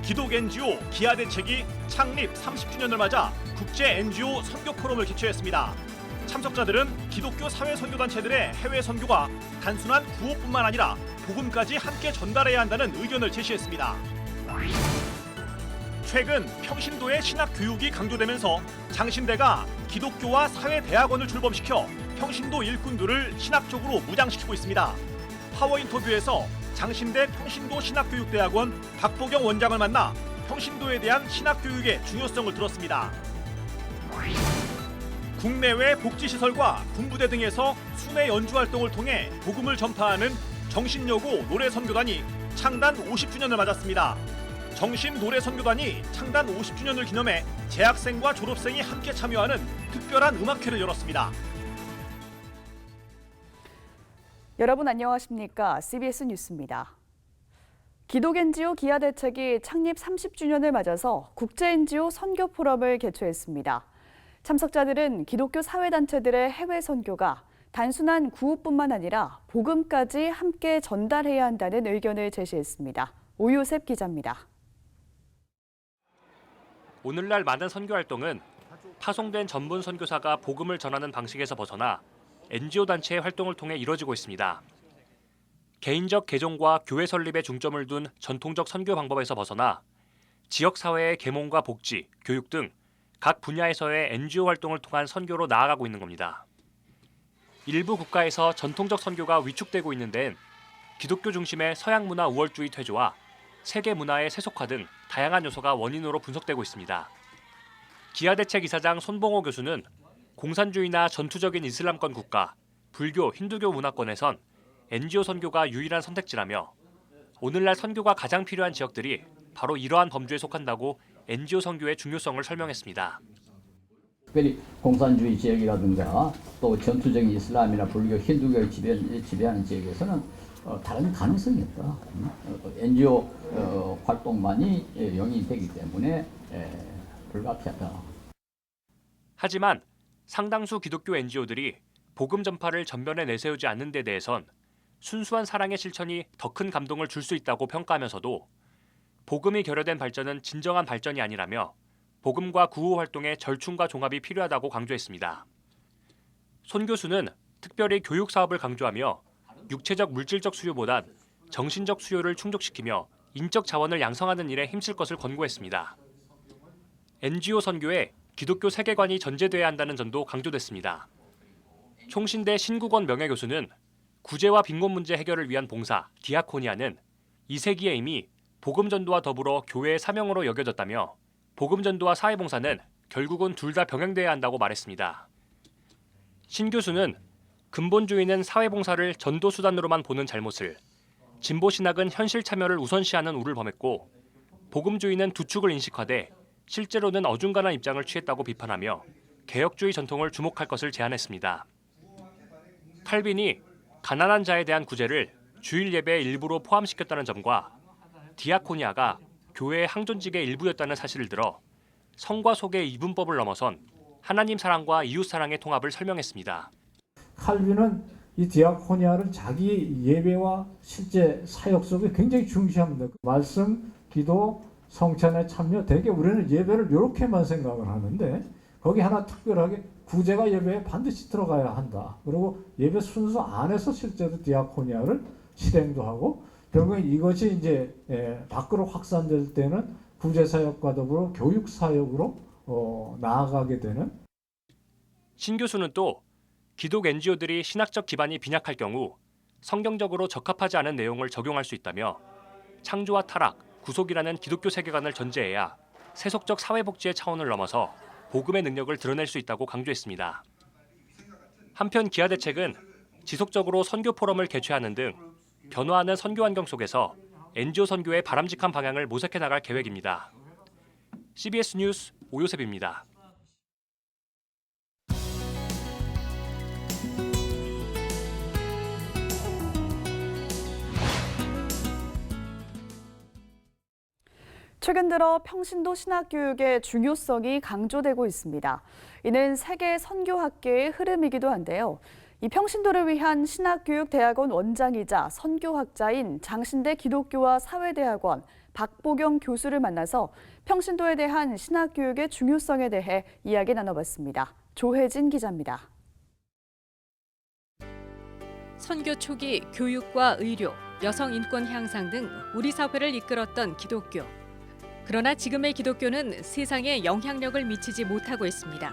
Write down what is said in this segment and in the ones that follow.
기독 NGO 기아대책이 창립 30주년을 맞아 국제 NGO 선교 포럼을 개최했습니다. 참석자들은 기독교 사회 선교단체들의 해외 선교가 단순한 구호뿐만 아니라 복음까지 함께 전달해야 한다는 의견을 제시했습니다. 최근 평신도의 신학 교육이 강조되면서 장신대가 기독교와 사회대학원을 출범시켜 평신도 일꾼들을 신학적으로 무장시키고 있습니다. 파워 인터뷰에서 장신대 평신도 신학교육대학원 박보경 원장을 만나 평신도에 대한 신학교육의 중요성을 들었습니다. 국내외 복지시설과 군부대 등에서 순회 연주 활동을 통해 복음을 전파하는 정신여고 노래선교단이 창단 50주년을 맞았습니다. 정신노래선교단이 창단 50주년을 기념해 재학생과 졸업생이 함께 참여하는 특별한 음악회를 열었습니다. 여러분 안녕하십니까? CBS 뉴스입니다. 기독 NGO 기아대책이 창립 30주년을 맞아서 국제 NGO 선교 포럼을 개최했습니다. 참석자들은 기독교 사회단체들의 해외 선교가 단순한 구호뿐만 아니라 복음까지 함께 전달해야 한다는 의견을 제시했습니다. 오요셉 기자입니다. 오늘날 많은 선교 활동은 파송된 전문 선교사가 복음을 전하는 방식에서 벗어나 NGO 단체의 활동을 통해 이루어지고 있습니다. 개인적 개종과 교회 설립에 중점을 둔 전통적 선교 방법에서 벗어나 지역 사회의 계몽과 복지, 교육 등 각 분야에서의 NGO 활동을 통한 선교로 나아가고 있는 겁니다. 일부 국가에서 전통적 선교가 위축되고 있는 데는 기독교 중심의 서양 문화 우월주의 퇴조와 세계 문화의 세속화 등 다양한 요소가 원인으로 분석되고 있습니다. 기아대책 이사장 손봉호 교수는 공산주의나 전투적인 이슬람권 국가, 불교, 힌두교 문화권에선 NGO 선교가 유일한 선택지라며 오늘날 선교가 가장 필요한 지역들이 바로 이러한 범주에 속한다고 NGO 선교의 중요성을 설명했습니다. 특별히 공산주의 지역이라든가 또 전투적인 이슬람이나 불교, 힌두교를 지배하는 지역에서는 다른 가능성이 없다. NGO 활동만이 용인되기 때문에 불가피하다. 하지만 상당수 기독교 NGO들이 복음 전파를 전면에 내세우지 않는 데 대해선 순수한 사랑의 실천이 더 큰 감동을 줄 수 있다고 평가하면서도 복음이 결여된 발전은 진정한 발전이 아니라며 복음과 구호 활동의 절충과 종합이 필요하다고 강조했습니다. 손 교수는 특별히 교육 사업을 강조하며 육체적 물질적 수요보단 정신적 수요를 충족시키며 인적 자원을 양성하는 일에 힘쓸 것을 권고했습니다. NGO 선교에 기독교 세계관이 전제돼야 한다는 점도 강조됐습니다. 총신대 신국원 명예교수는 구제와 빈곤 문제 해결을 위한 봉사, 디아코니아는 이 세기에 이미 복음 전도와 더불어 교회의 사명으로 여겨졌다며 복음 전도와 사회봉사는 결국은 둘 다 병행돼야 한다고 말했습니다. 신 교수는 근본주의는 사회봉사를 전도 수단으로만 보는 잘못을, 진보 신학은 현실 참여를 우선시하는 우를 범했고 복음주의는 두 축을 인식하되 실제로는 어중간한 입장을 취했다고 비판하며 개혁주의 전통을 주목할 것을 제안했습니다. 칼빈이 가난한 자에 대한 구제를 주일 예배의 일부로 포함시켰다는 점과 디아코니아가 교회의 항존직의 일부였다는 사실을 들어 성과 속의 이분법을 넘어선 하나님 사랑과 이웃 사랑의 통합을 설명했습니다. 칼빈은 이 디아코니아를 자기 예배와 실제 사역 속에 굉장히 중시합니다. 말씀, 기도, 성찬에 참여, 대개 우리는 예배를 이렇게만 생각을 하는데 거기 하나 특별하게 구제가 예배에 반드시 들어가야 한다. 그리고 예배 순서 안에서 실제로 디아코니아를 실행도 하고 결국에 이것이 이제 밖으로 확산될 때는 구제 사역과 더불어 교육 사역으로 나아가게 되는. 신 교수는 또 기독 NGO들이 신학적 기반이 빈약할 경우 성경적으로 적합하지 않은 내용을 적용할 수 있다며 창조와 타락, 구속이라는 기독교 세계관을 전제해야 세속적 사회복지의 차원을 넘어서 복음의 능력을 드러낼 수 있다고 강조했습니다. 한편 기아대책은 지속적으로 선교 포럼을 개최하는 등 변화하는 선교 환경 속에서 NGO 선교의 바람직한 방향을 모색해 나갈 계획입니다. CBS 뉴스 오요셉입니다. 최근 들어 평신도 신학교육의 중요성이 강조되고 있습니다. 이는 세계 선교학계의 흐름이기도 한데요. 이 평신도를 위한 신학교육대학원 원장이자 선교학자인 장신대 기독교와 사회대학원 박보경 교수를 만나서 평신도에 대한 신학교육의 중요성에 대해 이야기 나눠봤습니다. 조혜진 기자입니다. 선교 초기 교육과 의료, 여성 인권 향상 등 우리 사회를 이끌었던 기독교. 그러나 지금의 기독교는 세상에 영향력을 미치지 못하고 있습니다.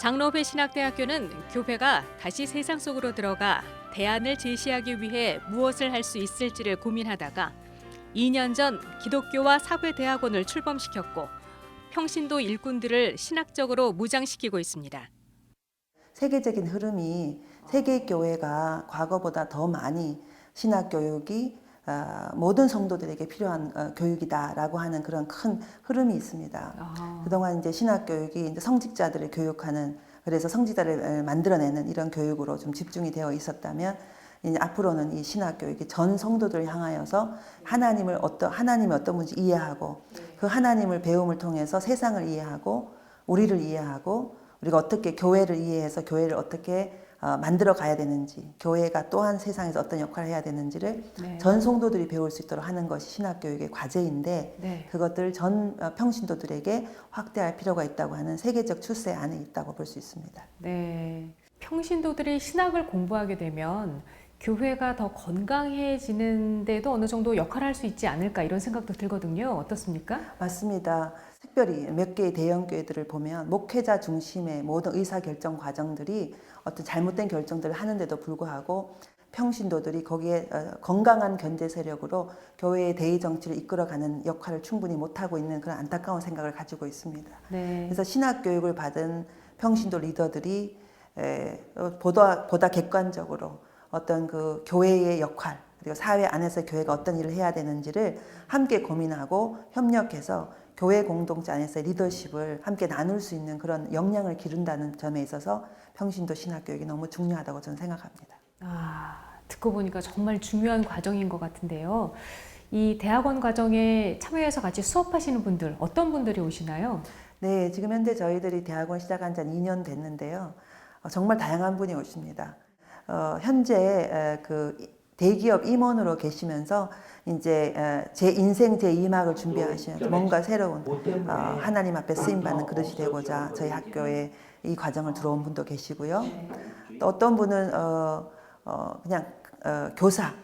장로회 신학대학교는 교회가 다시 세상 속으로 들어가 대안을 제시하기 위해 무엇을 할 수 있을지를 고민하다가 2년 전 기독교와 사회대학원을 출범시켰고 평신도 일꾼들을 신학적으로 무장시키고 있습니다. 세계적인 흐름이 세계 교회가 과거보다 더 많이 신학 교육이 모든 성도들에게 필요한 교육이다라고 하는 그런 큰 흐름이 있습니다. 그동안 이제 신학 교육이 이제 성직자들을 교육하는, 그래서 성직자를 만들어내는 이런 교육으로 좀 집중이 되어 있었다면, 이제 앞으로는 이 신학 교육이 전 성도들을 향하여서 하나님이 어떤 분인지 이해하고, 그 하나님을 배움을 통해서 세상을 이해하고 우리를 이해하고 우리가 어떻게 교회를 이해해서 교회를 어떻게 만들어 가야 되는지, 교회가 또한 세상에서 어떤 역할을 해야 되는지를 전 성도들이 배울 수 있도록 하는 것이 신학교육의 과제인데, 그것들을 전 평신도들에게 확대할 필요가 있다고 하는 세계적 추세 안에 있다고 볼 수 있습니다. 네, 평신도들이 신학을 공부하게 되면 교회가 더 건강해지는 데도 어느 정도 역할을 할 수 있지 않을까 이런 생각도 들거든요. 어떻습니까? 맞습니다. 특별히 몇 개의 대형 교회들을 보면 목회자 중심의 모든 의사결정 과정들이 어떤 잘못된 결정들을 하는데도 불구하고 평신도들이 거기에 건강한 견제 세력으로 교회의 대의 정치를 이끌어가는 역할을 충분히 못하고 있는 그런 안타까운 생각을 가지고 있습니다. 그래서 신학 교육을 받은 평신도 리더들이 보다 객관적으로 어떤 그 교회의 역할, 그리고 사회 안에서 교회가 어떤 일을 해야 되는지를 함께 고민하고 협력해서 교회 공동체 안에서 리더십을 함께 나눌 수 있는 그런 역량을 기른다는 점에 있어서 평신도 신학교육이 너무 중요하다고 저는 생각합니다. 듣고 보니까 정말 중요한 과정인 것 같은데요. 이 대학원 과정에 참여해서 같이 수업하시는 분들, 어떤 분들이 오시나요? 네, 지금 현재 저희들이 대학원 시작한 지 한 2년 됐는데요. 정말 다양한 분이 오십니다. 현재 그 대기업 임원으로 계시면서 이제 제 인생 제2막을 준비하시면서 뭔가 새로운 하나님 앞에 쓰임받는 그릇이 되고자 저희 학교에 이 과정을 들어온 분도 계시고요. 또 어떤 분은 그냥 교사,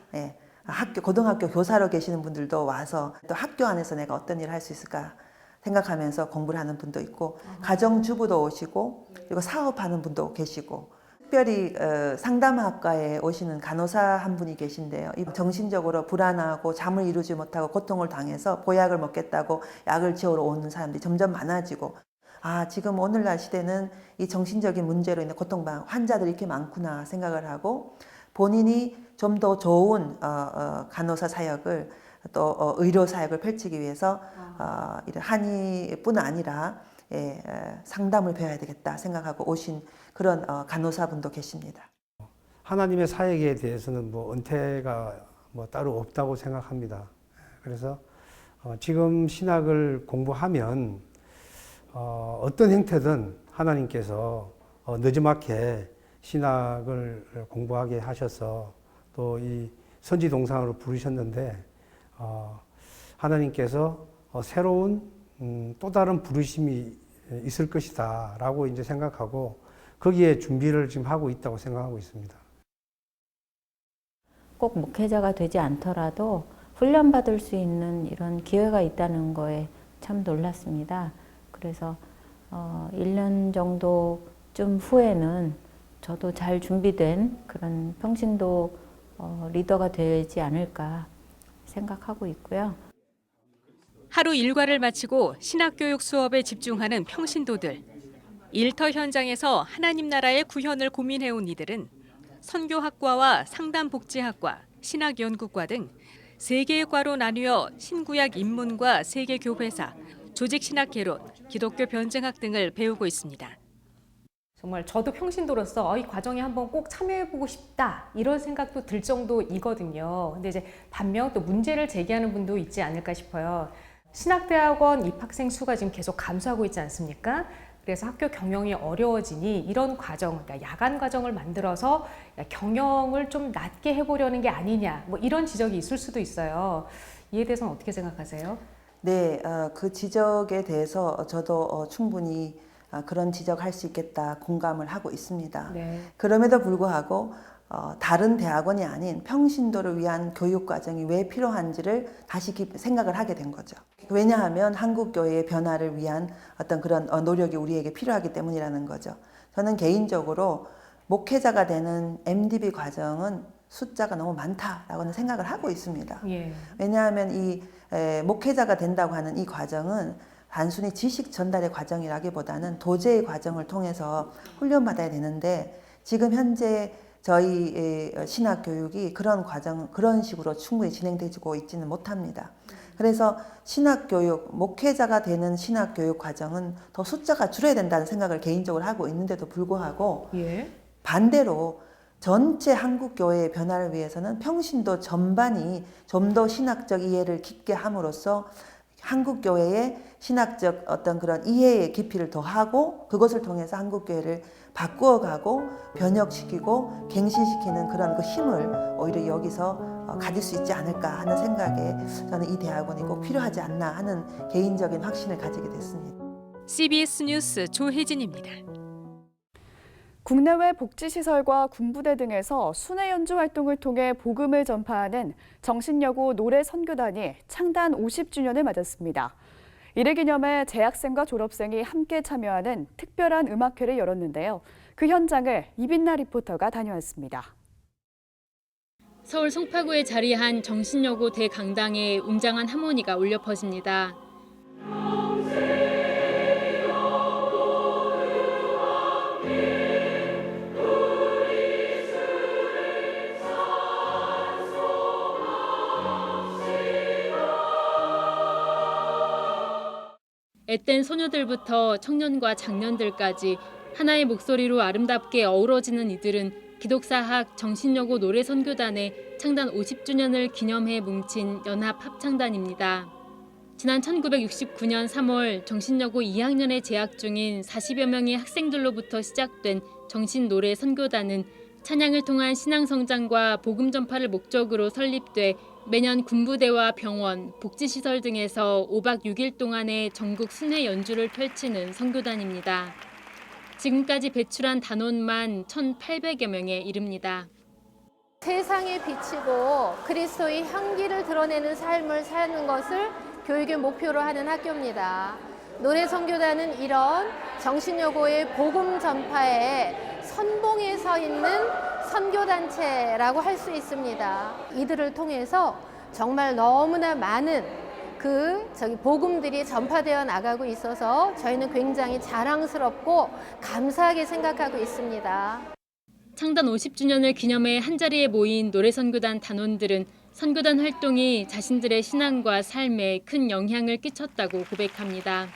고등학교 교사로 계시는 분들도 와서 또 학교 안에서 내가 어떤 일을 할 수 있을까 생각하면서 공부를 하는 분도 있고, 가정주부도 오시고, 그리고 사업하는 분도 계시고, 특별히 상담학과에 오시는 간호사 한 분이 계신데요. 정신적으로 불안하고 잠을 이루지 못하고 고통을 당해서 보약을 먹겠다고 약을 지으러 오는 사람들이 점점 많아지고, 지금 오늘날 시대는 이 정신적인 문제로 인해 고통받는 환자들이 이렇게 많구나 생각을 하고, 본인이 좀 더 좋은 간호사 사역을 또 의료 사역을 펼치기 위해서 한의뿐 아니라 상담을 배워야 되겠다 생각하고 오신 그런 간호사분도 계십니다. 하나님의 사역에 대해서는 은퇴가 따로 없다고 생각합니다. 그래서 지금 신학을 공부하면 어떤 형태든 하나님께서 늦지막히 신학을 공부하게 하셔서 또 이 선지 동상으로 부르셨는데, 하나님께서 새로운 또 다른 부르심이 있을 것이다 라고 이제 생각하고 거기에 준비를 지금 하고 있다고 생각하고 있습니다. 꼭 목회자가 되지 않더라도 훈련받을 수 있는 이런 기회가 있다는 거에 참 놀랐습니다. 그래서 1년 정도쯤 후에는 저도 잘 준비된 그런 평신도 리더가 되지 않을까 생각하고 있고요. 하루 일과를 마치고 신학교육 수업에 집중하는 평신도들. 일터 현장에서 하나님 나라의 구현을 고민해온 이들은 선교학과와 상담복지학과, 신학연구과 등 3개의 과로 나뉘어 신구약 입문과 세계교회사, 조직신학개론, 기독교 변증학 등을 배우고 있습니다. 정말 저도 평신도로서 이 과정에 한번 꼭 참여해보고 싶다 이런 생각도 들 정도이거든요. 근데 이제 반면 또 문제를 제기하는 분도 있지 않을까 싶어요. 신학대학원 입학생 수가 지금 계속 감소하고 있지 않습니까? 그래서 학교 경영이 어려워지니 이런 과정, 그러니까 야간 과정을 만들어서 경영을 좀 낮게 해보려는 게 아니냐, 뭐 이런 지적이 있을 수도 있어요. 이에 대해서는 어떻게 생각하세요? 네, 그 지적에 대해서 저도 충분히 그런 지적할 수 있겠다 공감을 하고 있습니다. 네. 그럼에도 불구하고 다른 대학원이 아닌 평신도를 위한 교육 과정이 왜 필요한지를 다시 생각을 하게 된 거죠. 왜냐하면 한국 교회의 변화를 위한 어떤 그런 노력이 우리에게 필요하기 때문이라는 거죠. 저는 개인적으로 목회자가 되는 MDB 과정은 숫자가 너무 많다라고는 생각을 하고 있습니다. 예. 왜냐하면 이 목회자가 된다고 하는 이 과정은 단순히 지식 전달의 과정이라기보다는 도제의 과정을 통해서 훈련받아야 되는데 지금 현재 저희 신학 교육이 그런 과정, 그런 식으로 충분히 진행되고 있지는 못합니다. 그래서 신학 교육, 목회자가 되는 신학 교육 과정은 더 숫자가 줄어야 된다는 생각을 개인적으로 하고 있는데도 불구하고 예. 반대로 전체 한국 교회의 변화를 위해서는 평신도 전반이 좀 더 신학적 이해를 깊게 함으로써 한국 교회의 신학적 어떤 그런 이해의 깊이를 더하고 그것을 통해서 한국 교회를 바꾸어가고 변혁시키고 갱신시키는 그런 그 힘을 오히려 여기서 가질 수 있지 않을까 하는 생각에 저는 이 대학원이 꼭 필요하지 않나 하는 개인적인 확신을 가지게 됐습니다. CBS 뉴스 조혜진입니다. 국내외 복지시설과 군부대 등에서 순회 연주 활동을 통해 복음을 전파하는 정신여고 노래 선교단이 창단 50주년을 맞았습니다. 이를 기념해 재학생과 졸업생이 함께 참여하는 특별한 음악회를 열었는데요. 그 현장을 이빈나 리포터가 다녀왔습니다. 서울 송파구에 자리한 정신여고 대강당에 웅장한 하모니가 울려 퍼집니다. 앳된 소녀들부터 청년과 장년들까지 하나의 목소리로 아름답게 어우러지는 이들은 기독사학 정신여고 노래선교단의 창단 50주년을 기념해 뭉친 연합합창단입니다. 지난 1969년 3월 정신여고 2학년에 재학 중인 40여 명의 학생들로부터 시작된 정신노래선교단은 찬양을 통한 신앙성장과 복음 전파를 목적으로 설립돼 매년 군부대와 병원, 복지시설 등에서 5박 6일 동안의 전국 순회 연주를 펼치는 선교단입니다. 지금까지 배출한 단원만 1,800여 명에 이릅니다. 세상에 비치고 그리스도의 향기를 드러내는 삶을 사는 것을 교육의 목표로 하는 학교입니다. 노래선교단은 이런 정신여고의 복음 전파에 선봉에 서 있는 선교단체라고 할 수 있습니다. 이들을 통해서 정말 너무나 많은 복음들이 전파되어 나가고 있어서 저희는 굉장히 자랑스럽고 감사하게 생각하고 있습니다. 창단 50주년을 기념해 한자리에 모인 노래선교단 단원들은 선교단 활동이 자신들의 신앙과 삶에 큰 영향을 끼쳤다고 고백합니다.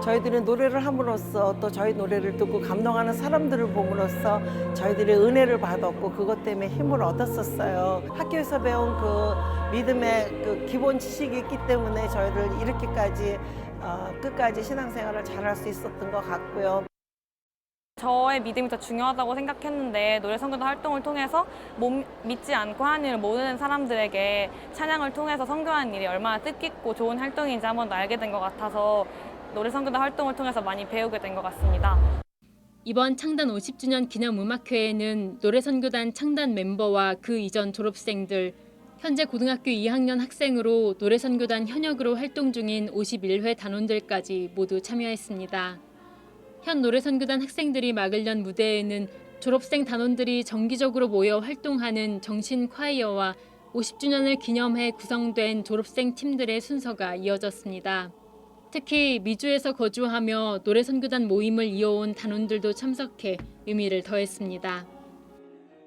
저희들은 노래를 함으로써 또 저희 노래를 듣고 감동하는 사람들을 봄으로써 저희들이 은혜를 받았고 그것 때문에 힘을 얻었었어요. 학교에서 배운 그 믿음의 그 기본 지식이 있기 때문에 저희를 이렇게까지 끝까지 신앙생활을 잘할 수 있었던 것 같고요. 저의 믿음이 더 중요하다고 생각했는데 노래선교단 활동을 통해서 믿지 않고 하는 일을 모르는 사람들에게 찬양을 통해서 선교하는 일이 얼마나 뜻깊고 좋은 활동인지 한번 더 알게 된 것 같아서 노래선교단 활동을 통해서 많이 배우게 된 것 같습니다. 이번 창단 50주년 기념음악회에는 노래선교단 창단 멤버와 그 이전 졸업생들, 현재 고등학교 2학년 학생으로 노래선교단 현역으로 활동 중인 51회 단원들까지 모두 참여했습니다. 현 노래선교단 학생들이 막을 연 무대에는 졸업생 단원들이 정기적으로 모여 활동하는 정신 콰이어와 50주년을 기념해 구성된 졸업생 팀들의 순서가 이어졌습니다. 특히 미주에서 거주하며 노래선교단 모임을 이어온 단원들도 참석해 의미를 더했습니다.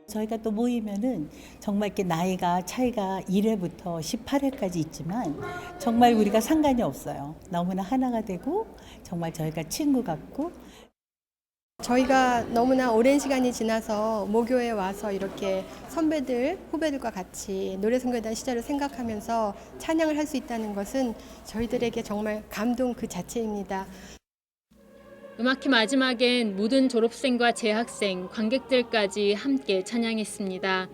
저희가 또 모이면은 정말 이렇게 나이가 차이가 1회부터 18회까지 있지만 정말 우리가 상관이 없어요. 너무나 하나가 되고 정말 저희가 친구 같고 저희가 너무나 오랜 시간이 지나서 모교에 와서 이렇게 선배들, 후배들과 같이 노래선교단 시절을 생각하면서 찬양을 할 수 있다는 것은 저희들에게 정말 감동 그 자체입니다. 음악회 마지막엔 모든 졸업생과 재학생, 관객들까지 함께 찬양했습니다.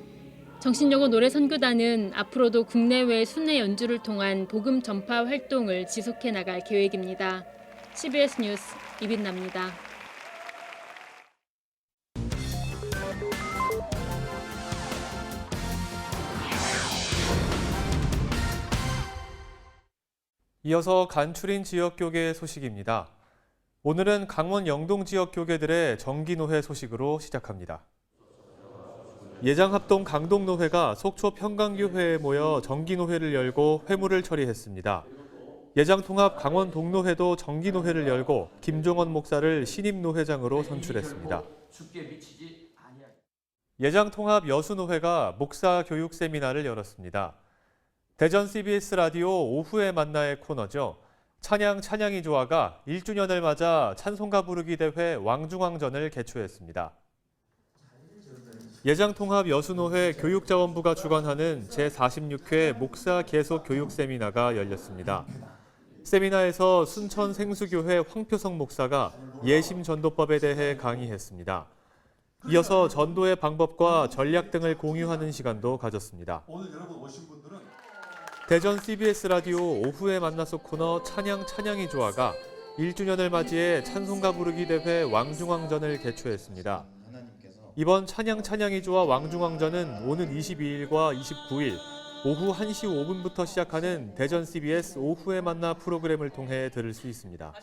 정신여고 노래선교단은 앞으로도 국내외 순회 연주를 통한 복음 전파 활동을 지속해 나갈 계획입니다. CBS 뉴스 이빈나입니다. 이어서 간추린 지역교계 소식입니다. 오늘은 강원 영동 지역 교계들의 정기노회 소식으로 시작합니다. 예장합동 강동노회가 속초 평강교회에 모여 정기노회를 열고 회무를 처리했습니다. 예장통합 강원 동노회도 정기노회를 열고 김종원 목사를 신임노회장으로 선출했습니다. 예장통합 여수노회가 목사 교육 세미나를 열었습니다. 대전 CBS 라디오 오후에 만나의 코너죠. 찬양이 좋아가 1주년을 맞아 찬송가 부르기 대회 왕중왕전을 개최했습니다. 예장통합 여수노회 교육자원부가 주관하는 제46회 목사 계속 교육 세미나가 열렸습니다. 세미나에서 순천 생수교회 황표성 목사가 예심 전도법에 대해 강의했습니다. 이어서 전도의 방법과 전략 등을 공유하는 시간도 가졌습니다. 오늘 여러분 오신 분들은 대전 CBS 라디오 오후에 만나서 코너 찬양이 좋아가 1주년을 맞이해 찬송가 부르기 대회 왕중왕전을 개최했습니다. 이번 찬양이 좋아 왕중왕전은 오는 22일과 29일 오후 1시 5분부터 시작하는 대전 CBS 오후에 만나 프로그램을 통해 들을 수 있습니다.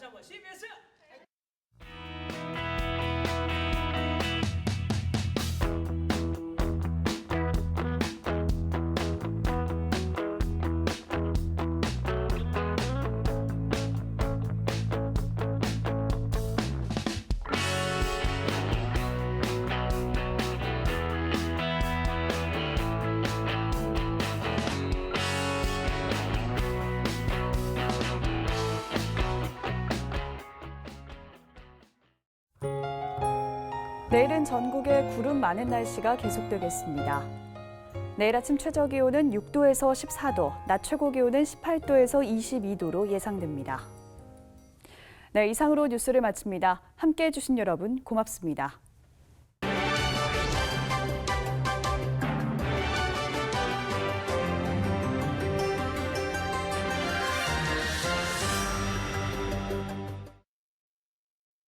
내일은 전국에 구름 많은 날씨가 계속되겠습니다. 내일 아침 최저기온은 6도에서 14도, 낮 최고기온은 18도에서 22도로 예상됩니다. 네, 이상으로 뉴스를 마칩니다. 함께해 주신 여러분 고맙습니다.